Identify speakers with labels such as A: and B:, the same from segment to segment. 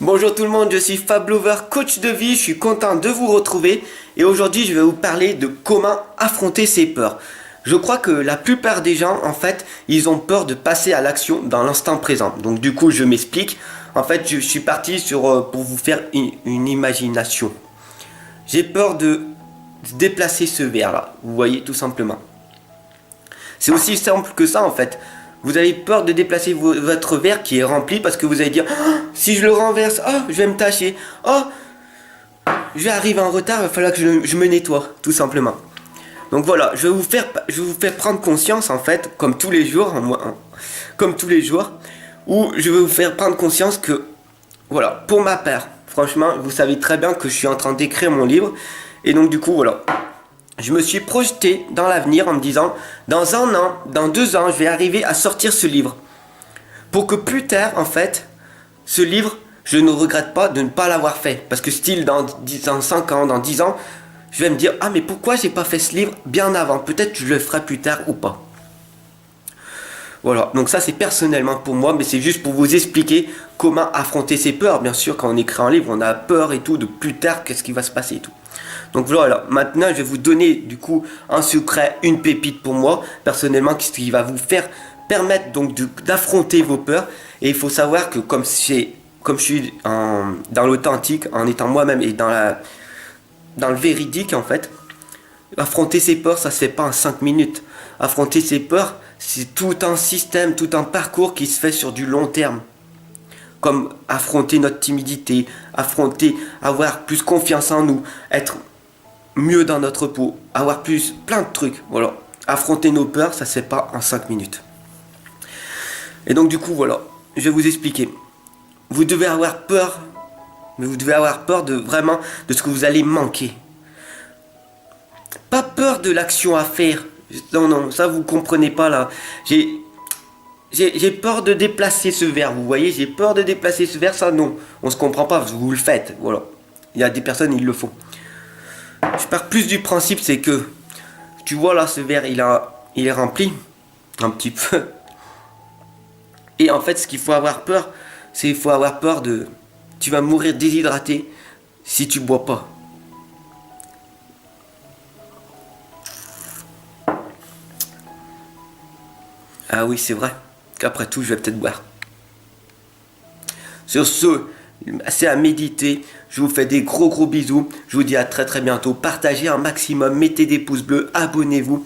A: Bonjour tout le monde, je suis Fab Lover, coach de vie, je suis content de vous retrouver et aujourd'hui je vais vous parler de comment affronter ses peurs. Je crois que la plupart des gens, en fait, ils ont peur de passer à l'action dans l'instant présent. Donc du coup, je m'explique. En fait, je suis parti pour vous faire une imagination. J'ai peur de déplacer ce verre là, vous voyez, tout simplement. C'est aussi simple que ça en fait. Vous avez peur de déplacer votre verre qui est rempli parce que vous allez dire oh, si je le renverse, oh, je vais me tâcher. Oh, je vais arriver en retard, il va falloir que je me nettoie, tout simplement. Donc voilà, je vais vous faire prendre conscience en fait, comme tous les jours, comme tous les jours, où je vais vous faire prendre conscience que, voilà, pour ma part, franchement, vous savez très bien que je suis en train d'écrire mon livre. Et donc du coup, voilà, je me suis projeté dans l'avenir en me disant, dans un an, dans 2 ans, je vais arriver à sortir ce livre. Pour que plus tard, en fait, ce livre, je ne regrette pas de ne pas l'avoir fait. Parce que style, dans 5 ans, dans 10 ans, je vais me dire, ah mais pourquoi j'ai pas fait ce livre bien avant? Peut-être que je le ferai plus tard ou pas. Voilà, donc ça c'est personnellement pour moi, mais c'est juste pour vous expliquer comment affronter ses peurs. Bien sûr, quand on écrit un livre, on a peur et tout, de plus tard, qu'est-ce qui va se passer et tout. Donc voilà, maintenant je vais vous donner du coup un secret, une pépite pour moi, personnellement, qui va vous faire permettre donc d'affronter vos peurs. Et il faut savoir que comme je suis dans l'authentique, en étant moi-même et dans le véridique en fait, affronter ses peurs, ça se fait pas en 5 minutes. Affronter ses peurs, c'est tout un système, tout un parcours qui se fait sur du long terme. Comme affronter notre timidité, avoir plus confiance en nous, être mieux dans notre peau, avoir plein de trucs. Voilà. Affronter nos peurs, ça se fait pas en 5 minutes. Et donc du coup, voilà, je vais vous expliquer. Vous devez avoir peur, mais vous devez avoir peur de ce que vous allez manquer. Pas peur de l'action à faire. Non, ça vous comprenez pas là. J'ai peur de déplacer ce verre, vous voyez, j'ai peur de déplacer ce verre, ça non. On se comprend pas, vous le faites, voilà. Il y a des personnes, ils le font. Je pars plus du principe, c'est que, tu vois là, ce verre, il est rempli, un petit peu. Et en fait, ce qu'il faut avoir peur, c'est qu'il faut avoir peur de... Tu vas mourir déshydraté si tu bois pas. Ah oui, c'est vrai qu'après tout, je vais peut-être boire. Sur ce, c'est à méditer. Je vous fais des gros bisous. Je vous dis à très bientôt. Partagez un maximum, mettez des pouces bleus, abonnez-vous.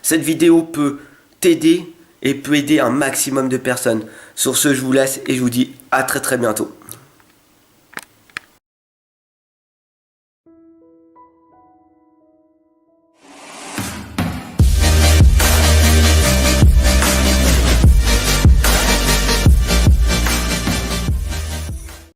A: Cette vidéo peut t'aider et peut aider un maximum de personnes. Sur ce, je vous laisse et je vous dis à très bientôt.